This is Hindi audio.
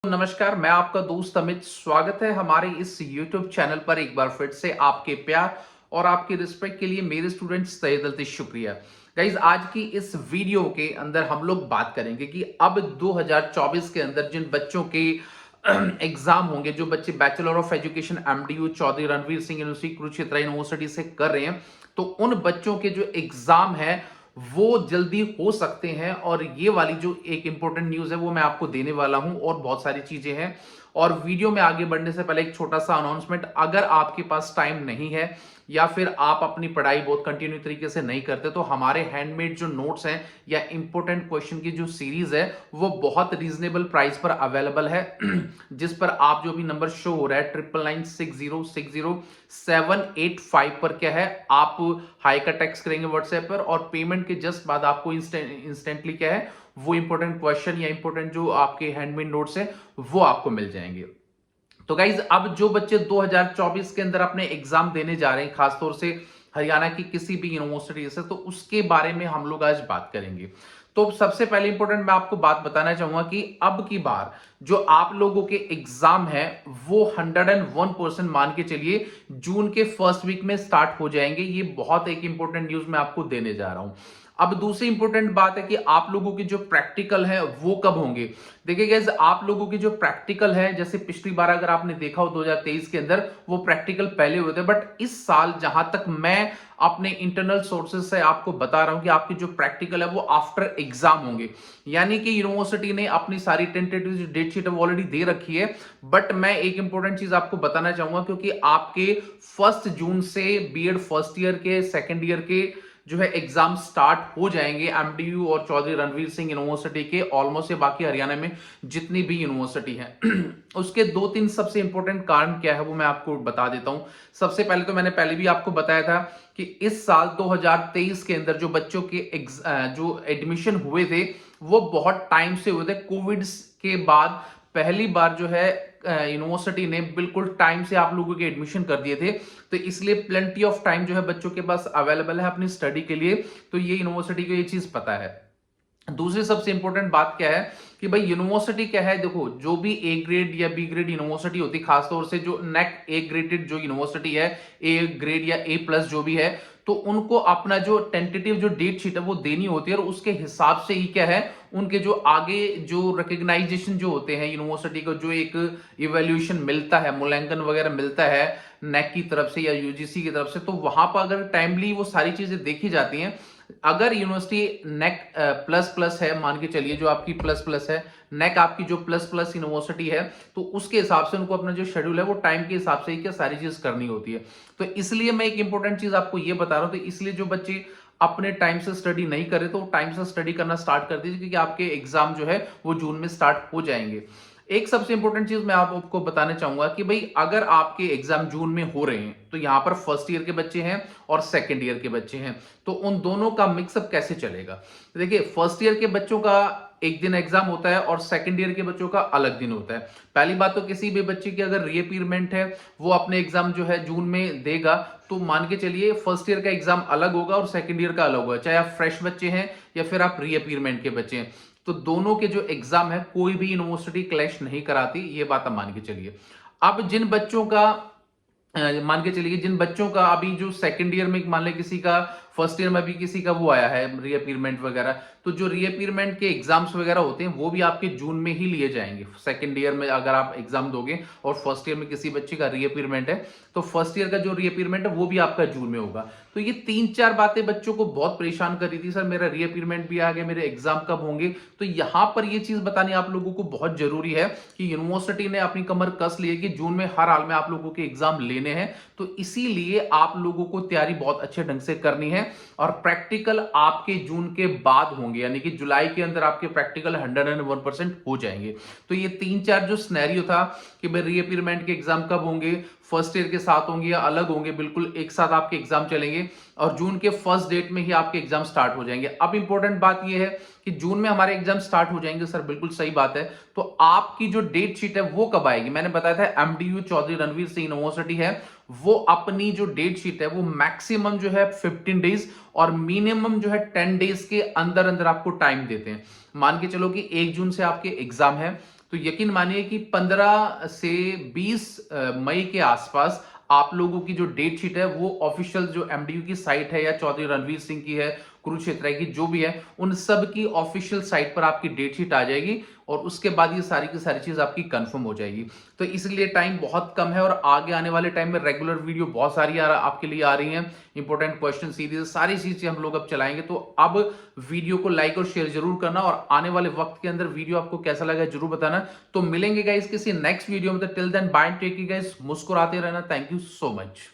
नमस्कार, मैं आपका दोस्त अमित। स्वागत है हमारे इस YouTube चैनल पर एक बार फिर से। आपके प्यार और आपके रिस्पेक्ट के लिए मेरे स्टूडेंट्स तहे दिल से शुक्रिया। गाइज, आज की इस वीडियो के अंदर हम लोग बात करेंगे कि अब 2024 के अंदर जिन बच्चों के एग्जाम होंगे, जो बच्चे bachelor of education MDU Chaudhary Ranvir Singh university Kurukshetra university से कर रहे हैं, तो उन बच्चों के जो एग्जाम है वो जल्दी हो सकते हैं। और ये वाली जो एक इंपॉर्टेंट न्यूज है वो मैं आपको देने वाला हूं, और बहुत सारी चीजें हैं। और वीडियो में आगे बढ़ने से पहले एक छोटा सा अनाउंसमेंट, अगर आपके पास टाइम नहीं है या फिर आप अपनी पढ़ाई बहुत कंटिन्यू तरीके से नहीं करते, तो हमारे हैंडमेड जो नोट्स हैं या इंपॉर्टेंट क्वेश्चन की जो सीरीज है वो बहुत रीजनेबल प्राइस पर अवेलेबल है जिस पर आप जो भी नंबर शो हो रहा है 9996060785 पर, क्या है, आप हाई का टेक्स्ट करेंगे व्हाट्सएप पर, और पेमेंट के जस्ट बाद आपको इंस्टेंटली क्या है वो इंपॉर्टेंट क्वेश्चन या इंपॉर्टेंट जो आपके हैंडमेड नोट्स है वो आपको मिल जाएंगे। तो गाइज, अब जो बच्चे 2024 के अंदर अपने एग्जाम देने जा रहे हैं, खासतौर से हरियाणा की किसी भी यूनिवर्सिटी से, तो उसके बारे में हम लोग आज बात करेंगे। तो सबसे पहले इंपॉर्टेंट मैं आपको बात बताना चाहूंगा कि अब की बार जो आप लोगों के एग्जाम है वो 101% मान के चलिए जून के फर्स्ट वीक में स्टार्ट हो जाएंगे। ये बहुत एक इंपॉर्टेंट न्यूज मैं आपको देने जा रहा हूं। अब दूसरी इंपॉर्टेंट बात है कि आप लोगों के जो प्रैक्टिकल है वो कब होंगे। देखिए गाइस, आप लोगों के जो प्रैक्टिकल है, जैसे पिछली बार अगर आपने देखा हो 2023 के अंदर वो प्रैक्टिकल पहले हुए थे, बट इस साल जहां तक मैं अपने इंटरनल सोर्सेज से आपको बता रहा हूं कि आपके जो प्रैक्टिकल है वो आफ्टर एग्जाम होंगे। यानी कि यूनिवर्सिटी ने अपनी सारी टेंटेटिव जो डेट शीट है वो ऑलरेडी दे रखी है। बट मैं एक इंपॉर्टेंट चीज आपको बताना चाहूंगा, क्योंकि आपके 1 जून से बीएड फर्स्ट ईयर के, सेकेंड ईयर के जो है एग्जाम स्टार्ट हो जाएंगे एमडीयू और चौधरी रणवीर सिंह यूनिवर्सिटी के, ऑलमोस्ट, बाकी हरियाणा में जितनी भी यूनिवर्सिटी है उसके 2-3 सबसे इंपॉर्टेंट कारण क्या है वो मैं आपको बता देता हूं। सबसे पहले तो मैंने पहले भी आपको बताया था कि इस साल 2023 के अंदर जो बच्चों के जो एडमिशन हुए थे वो बहुत टाइम से हुए थे। कोविड के बाद पहली बार जो है यूनिवर्सिटी ने बिल्कुल टाइम से आप लोगों के एडमिशन कर दिए थे, तो इसलिए प्लेंटी ऑफ टाइम जो है बच्चों के पास अवेलेबल है अपनी स्टडी के लिए। तो ये यूनिवर्सिटी को ये चीज पता है। दूसरी सबसे इंपॉर्टेंट बात क्या है कि भाई यूनिवर्सिटी क्या है, देखो, जो भी ए ग्रेड या बी ग्रेड यूनिवर्सिटी होती है, खासतौर से जो नेक ए ग्रेडेड जो यूनिवर्सिटी है, ए ग्रेड या ए प्लस जो भी है, तो उनको अपना जो टेंटेटिव जो डेट शीट है वो देनी होती है, और उसके हिसाब से ही क्या है उनके जो आगे जो रिकग्नाइजेशन जो होते हैं यूनिवर्सिटी को, जो एक इवेल्यूएशन मिलता है, मूल्यांकन वगैरह मिलता है नेक की तरफ से या यूजीसी की तरफ से, तो वहां पर अगर टाइमली वो सारी चीजें देखी जाती हैं। अगर यूनिवर्सिटी नेक प्लस प्लस है, मान के चलिए जो आपकी प्लस प्लस है, नेक आपकी जो प्लस प्लस यूनिवर्सिटी है, तो उसके हिसाब से उनको अपना जो शेड्यूल है वो टाइम के हिसाब से ही क्या सारी चीज करनी होती है। तो इसलिए मैं एक इंपॉर्टेंट चीज आपको ये बता रहा हूं, तो इसलिए जो बच्चे अपने टाइम से स्टडी नहीं करे तो टाइम से स्टडी करना स्टार्ट कर दीजिए, क्योंकि आपके एग्जाम जो है वो जून में स्टार्ट हो जाएंगे। एक सबसे इंपॉर्टेंट चीज मैं आपको बताना चाहूंगा कि भाई अगर आपके एग्जाम जून में हो रहे हैं, तो यहां पर फर्स्ट ईयर के बच्चे हैं और सेकंड ईयर के बच्चे हैं, तो उन दोनों का मिक्सअप कैसे चलेगा। देखिए, फर्स्ट ईयर के बच्चों का एक दिन एग्जाम होता है और सेकंड ईयर के बच्चों का अलग दिन होता है। पहली बात तो किसी भी बच्चे की अगर रीअपीयरमेंट है, वो अपने एग्जाम जो है जून में देगा, तो मान के चलिए फर्स्ट ईयर का एग्जाम अलग होगा और सेकंड ईयर का अलग होगा, चाहे आप फ्रेश बच्चे हैं या फिर आप रीअपीयरमेंट के बच्चे हैं। तो दोनों के जो एग्जाम है कोई भी यूनिवर्सिटी क्लैश नहीं कराती, ये बात आप मान के चलिए। अब जिन बच्चों का मान के चलिए जिन बच्चों का अभी जो सेकंड ईयर में, मान ले किसी का फर्स्ट ईयर में भी किसी का वो आया है रीअपीयरमेंट वगैरह, तो जो रीअपीयरमेंट के एग्जाम्स वगैरह होते हैं वो भी आपके जून में ही लिए जाएंगे। सेकंड ईयर में अगर आप एग्जाम दोगे और फर्स्ट ईयर में किसी बच्चे का रीअपीयरमेंट है, तो फर्स्ट ईयर का जो रीअपीयरमेंट है वो भी आपका जून में होगा। तो ये 3-4 बातें बच्चों को बहुत परेशान कर रही थी, सर मेरा रीअपीयरमेंट भी आ गया, मेरे एग्जाम कब होंगे। तो यहां पर ये चीज बतानी आप लोगों को बहुत जरूरी है कि यूनिवर्सिटी ने अपनी कमर कस ली है कि जून में हर हाल में आप लोगों के एग्जाम लेने हैं। तो इसीलिए आप लोगों को तैयारी बहुत अच्छे ढंग से करनी है, और प्रैक्टिकल आपके जून के बाद होंगे, यानी कि जुलाई के अंदर आपके प्रैक्टिकल 101% हो जाएंगे। तो ये 3-4 जो सिनेरियो था कि भाई रीअपीयरमेंट के एग्जाम कब होंगे, फर्स्ट ईयर के साथ होंगे या अलग होंगे, बिल्कुल एक साथ आपके एग्जाम चलेंगे और जून के फर्स्ट डेट में ही आपके एग्जाम स्टार्ट हो जाएंगे। अब इंपॉर्टेंट बात यह है कि जून में हमारे एग्जाम स्टार्ट हो जाएंगे, सर बिल्कुल सही बात है। तो आपकी जो डेट शीट है वो कब आएगी, मैंने बताया था एमडीयू चौधरी रणवीर सिंह यूनिवर्सिटी है, वो अपनी जो डेट शीट है वो मैक्सिमम जो है 15 डेज और मिनिमम जो है 10 डेज के अंदर अंदर आपको टाइम देते हैं। मान के चलो कि 1 जून से आपके एग्जाम है, तो यकीन मानिए कि 15 से 20 मई के आसपास आप लोगों की जो डेट शीट है वो ऑफिशियल जो एमडीयू की साइट है या चौधरी रणवीर सिंह की है, कुरुक्षेत्र की जो भी है, उन सब की ऑफिशियल साइट पर आपकी डेट शीट आ जाएगी और उसके बाद ये सारी की सारी चीज आपकी कंफर्म हो जाएगी। तो इसलिए टाइम बहुत कम है और आगे आने वाले टाइम में रेगुलर वीडियो बहुत सारी आपके लिए आ रही हैं। इंपॉर्टेंट क्वेश्चन सीरीज सारी चीजें हम लोग अब चलाएंगे। तो अब वीडियो को लाइक और शेयर जरूर करना और आने वाले वक्त के अंदर वीडियो आपको कैसा लगा जरूर बताना। तो मिलेंगे गाइस किसी नेक्स्ट वीडियो में। Till then bye, take care guys, मुस्कुराते रहना। Thank you so much.